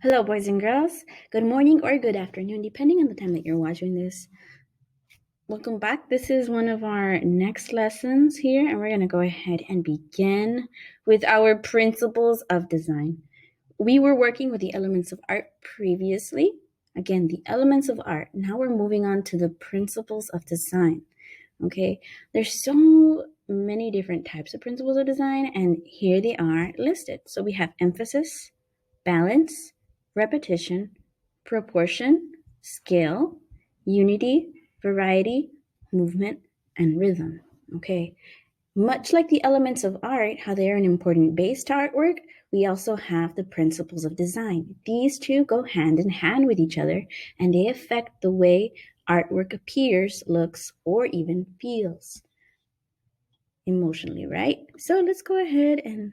Hello, boys and girls. Good morning or good afternoon, depending on the time that you're watching this. Welcome back. This is one of our next lessons here, and we're going to go ahead and begin with our principles of design. We were working with the elements of art previously. Again, the elements of art. Now we're moving on to the principles of design. Okay, there's so many different types of principles of design, and here they are listed. So we have emphasis, balance, repetition, proportion, scale, unity, variety, movement, and rhythm. Okay, much like the elements of art, how they are an important base to artwork, we also have the principles of design. These two go hand in hand with each other, and they affect the way artwork appears, looks, or even feels emotionally, right? So let's go ahead and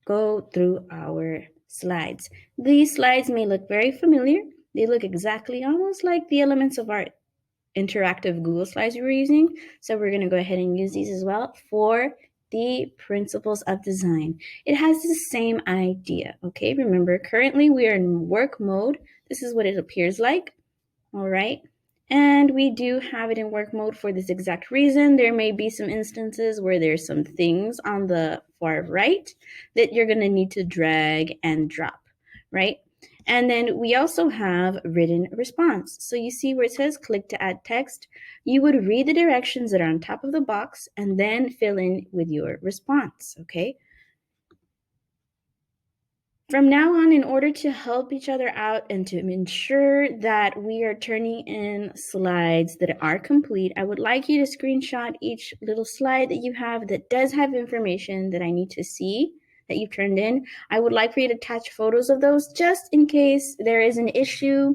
go through our slides. These slides may look very familiar. They look exactly almost like the elements of art interactive Google slides we were using. So we're going to go ahead and use these as well for the principles of design. It has the same idea, okay? Remember, currently we are in work mode. This is what it appears like, all right? And we do have it in work mode for this exact reason. There may be some instances where there's some things on the far right that you're going to need to drag and drop, right? And then we also have written response. So you see where it says click to add text, you would read the directions that are on top of the box and then fill in with your response, okay? From now on, in order to help each other out and to ensure that we are turning in slides that are complete, I would like you to screenshot each little slide that you have that does have information that I need to see that you've turned in. I would like for you to attach photos of those just in case there is an issue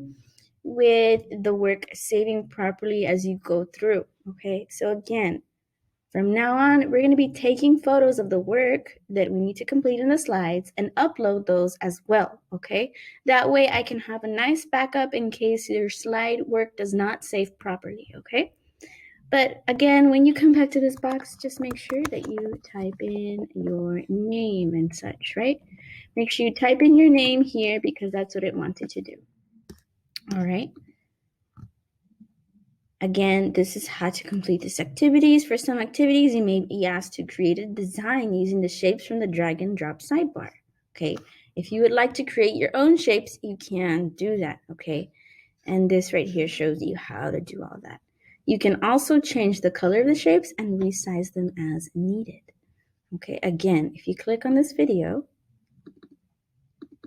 with the work saving properly as you go through, okay? So again, from now on, we're going to be taking photos of the work that we need to complete in the slides and upload those as well, okay? That way I can have a nice backup in case your slide work does not save properly, okay? But again, when you come back to this box, just make sure that you type in your name and such, right? Make sure you type in your name here because that's what it wanted to do. All right. Again, this is how to complete these activities. For some activities, you may be asked to create a design using the shapes from the drag and drop sidebar. Okay, if you would like to create your own shapes, you can do that, okay? And this right here shows you how to do all that. You can also change the color of the shapes and resize them as needed. Okay, again, if you click on this video,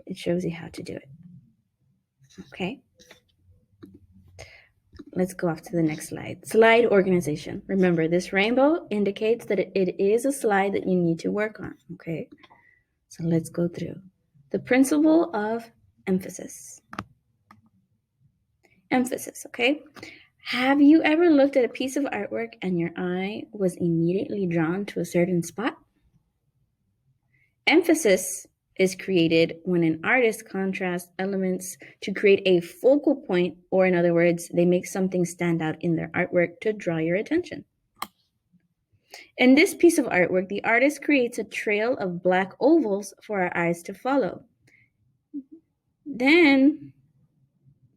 it shows you how to do it. Okay. Let's go off to the next slide. Slide organization. Remember, this rainbow indicates that it is a slide that you need to work on, okay? So let's go through. The principle of emphasis. Emphasis, okay? Have you ever looked at a piece of artwork and your eye was immediately drawn to a certain spot? Emphasis is created when an artist contrasts elements to create a focal point, or in other words, they make something stand out in their artwork to draw your attention. In this piece of artwork, the artist creates a trail of black ovals for our eyes to follow. Then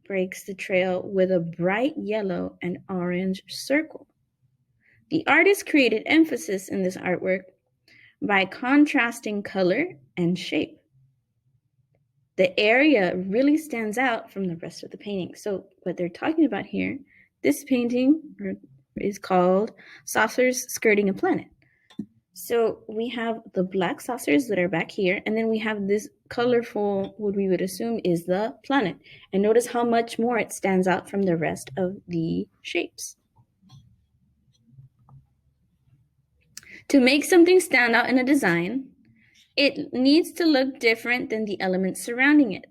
breaks the trail with a bright yellow and orange circle. The artist created emphasis in this artwork by contrasting color and shape. The area really stands out from the rest of the painting. So what they're talking about here, this painting is called Saucers Skirting a Planet. So we have the black saucers that are back here, and then we have this colorful, what we would assume is the planet. And notice how much more it stands out from the rest of the shapes. To make something stand out in a design, it needs to look different than the elements surrounding it.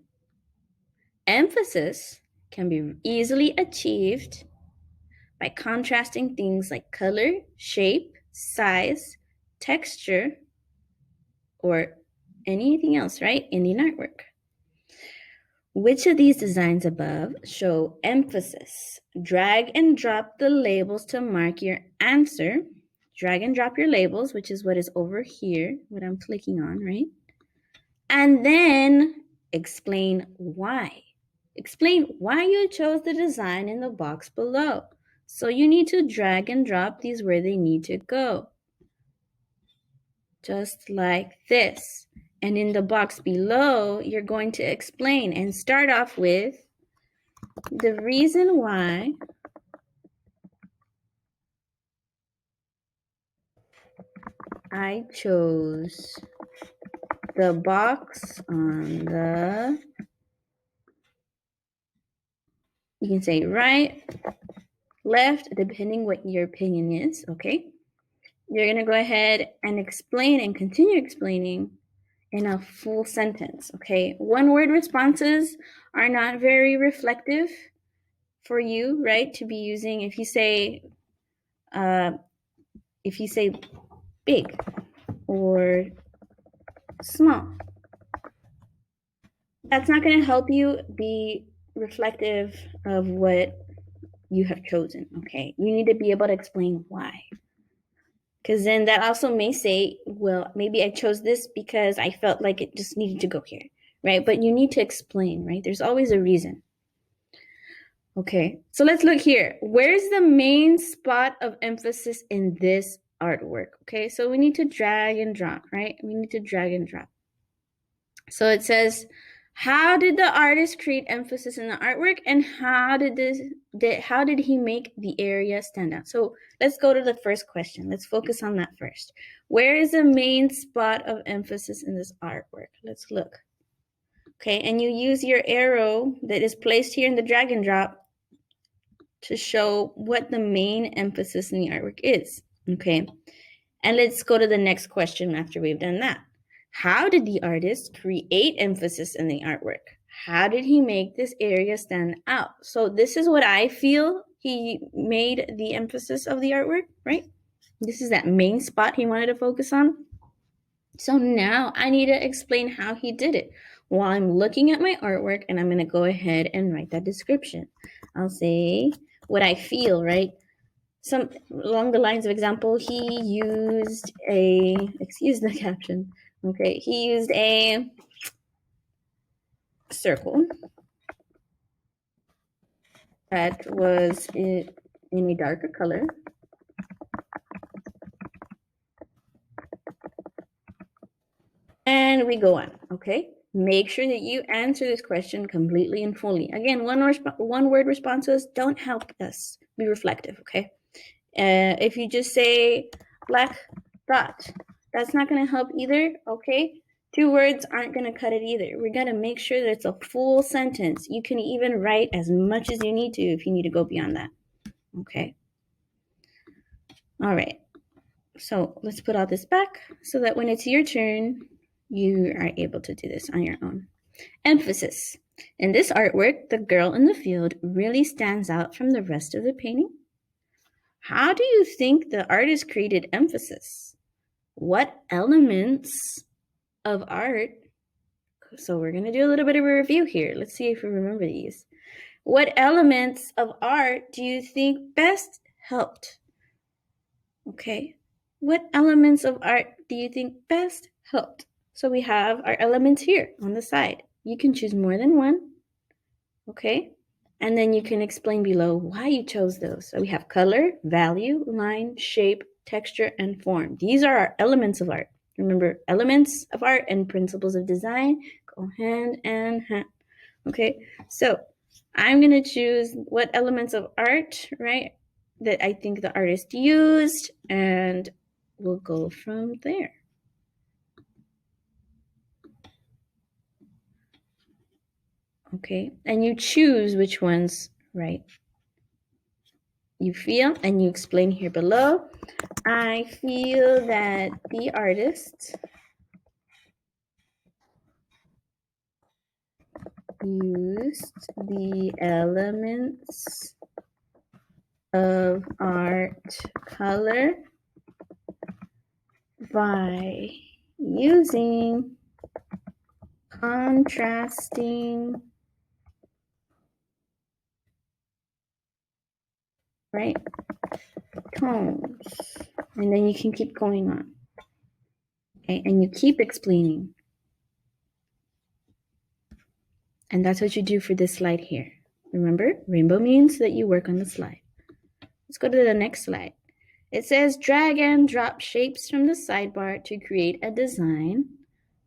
Emphasis can be easily achieved by contrasting things like color, shape, size, texture, or anything else, right, in the artwork. Which of these designs above show emphasis? Drag and drop the labels to mark your answer. Drag and drop your labels, which is what is over here, what I'm clicking on, right? And then explain why. Explain why you chose the design in the box below. So you need to drag and drop these where they need to go. Just like this. And in the box below, you're going to explain and start off with the reason why I chose the box on the, you can say right, left, depending what your opinion is, okay? You're gonna go ahead and explain and continue explaining in a full sentence, okay? One-word responses are not very reflective for you, right? To be using if you say big or small. That's not going to help you be reflective of what you have chosen, okay? You need to be able to explain why. Because then that also may say, well, maybe I chose this because I felt like it just needed to go here, right? But you need to explain, right? There's always a reason. Okay, so let's look here. Where's the main spot of emphasis in this artwork? Okay, so we need to drag and drop, right? We need to drag and drop. So it says, how did the artist create emphasis in the artwork, and how did he make the area stand out? So let's go to the first question. Let's focus on that first. Where is the main spot of emphasis in this artwork? Let's look. Okay, and you use your arrow that is placed here in the drag and drop to show what the main emphasis in the artwork is, okay? And let's go to the next question after we've done that. How did the artist create emphasis in the artwork? How did he make this area stand out? So this is what I feel he made the emphasis of the artwork, right? This is that main spot he wanted to focus on. So now I need to explain how he did it. While I'm looking at my artwork, and I'm going to go ahead and write that description. I'll say what I feel, right? Some along the lines of example, he used a, excuse the caption, okay, he used a circle that was in a darker color. And we go on, okay? Make sure that you answer this question completely and fully. Again, one-word responses don't help us be reflective, okay? If you just say black dot, that's not going to help either, okay? 2 words aren't going to cut it either. We're going to make sure that it's a full sentence. You can even write as much as you need to if you need to go beyond that, okay? All right. So let's put all this back so that when it's your turn, you are able to do this on your own. Emphasis. In this artwork, the girl in the field really stands out from the rest of the painting. How do you think the artist created emphasis? What elements of art? So we're going to do a little bit of a review here. Let's see if we remember these. What elements of art do you think best helped? Okay. What elements of art do you think best helped? So we have our elements here on the side. You can choose more than one. Okay. And then you can explain below why you chose those. So we have color, value, line, shape, texture, and form. These are our elements of art. Remember, elements of art and principles of design go hand in hand. Okay, so I'm going to choose what elements of art, right, that I think the artist used, and we'll go from there. Okay, and you choose which ones, right, you feel, and you explain here below. I feel that the artist used the elements of art, color, by using contrasting, right, tones. And then you can keep going on. Okay, and you keep explaining. And that's what you do for this slide here. Remember, rainbow means that you work on the slide. Let's go to the next slide. It says drag and drop shapes from the sidebar to create a design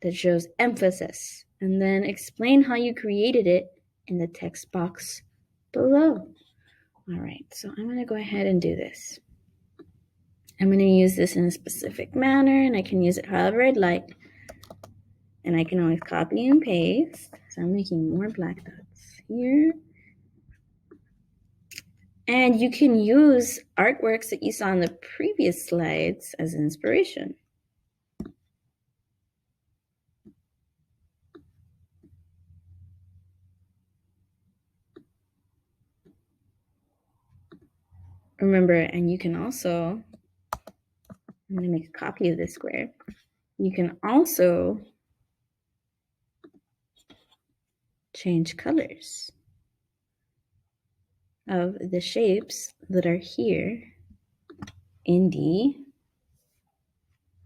that shows emphasis, and then explain how you created it in the text box below. All right, so I'm going to go ahead and do this. I'm going to use this in a specific manner, and I can use it however I'd like. And I can always copy and paste. So I'm making more black dots here. And you can use artworks that you saw in the previous slides as inspiration. Remember, and you can also, I'm going to make a copy of this square. You can also change colors of the shapes that are here in the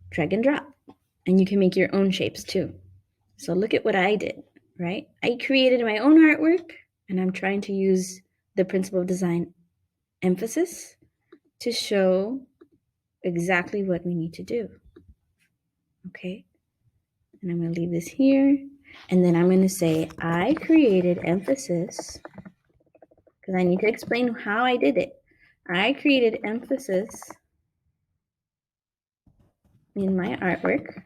drag and drop. And you can make your own shapes too. So look at what I did, right? I created my own artwork, and I'm trying to use the principle of design emphasis to show exactly what we need to do. Okay, and I'm going to leave this here, and then I'm going to say I created emphasis because I need to explain how I did it. I created emphasis in my artwork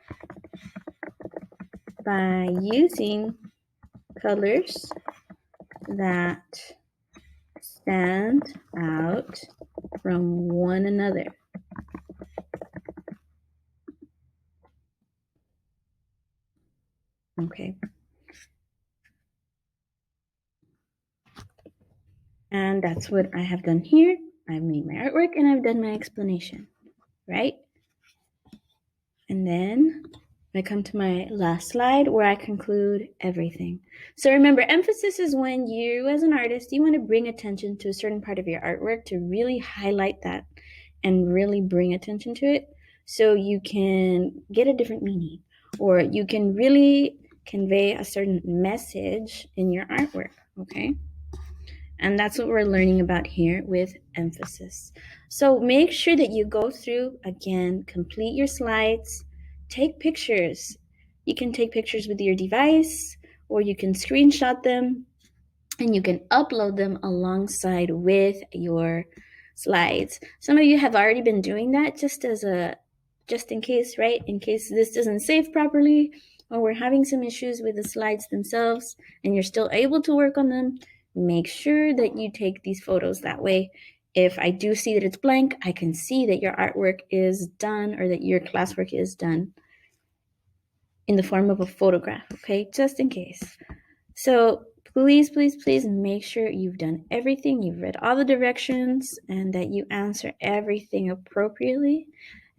by using colors that stand out from one another. Okay. And that's what I have done here. I've made my artwork and I've done my explanation, right? And then I come to my last slide where I conclude everything. So remember, emphasis is when you as an artist, you want to bring attention to a certain part of your artwork to really highlight that and really bring attention to it so you can get a different meaning, or you can really convey a certain message in your artwork, okay? And that's what we're learning about here with emphasis. So make sure that you go through, again, complete your slides, take pictures. You can take pictures with your device, or you can screenshot them, and you can upload them alongside with your slides. Some of you have already been doing that just in case, right? In case this doesn't save properly, or we're having some issues with the slides themselves and you're still able to work on them, make sure that you take these photos. That way, if I do see that it's blank, I can see that your artwork is done or that your classwork is done in the form of a photograph, okay? Just in case. So please, please, please make sure you've done everything, you've read all the directions, and that you answer everything appropriately.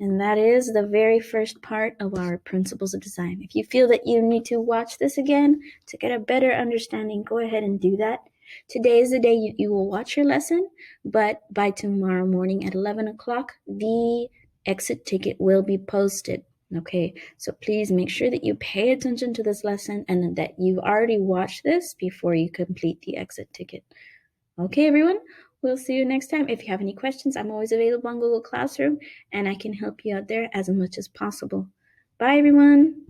And that is the very first part of our principles of design. If you feel that you need to watch this again to get a better understanding, go ahead and do that. Today is the day you will watch your lesson, but by tomorrow morning at 11 o'clock, the exit ticket will be posted. Okay, so please make sure that you pay attention to this lesson and that you've already watched this before you complete the exit ticket. Okay, everyone, we'll see you next time. If you have any questions, I'm always available on Google Classroom, and I can help you out there as much as possible. Bye, everyone.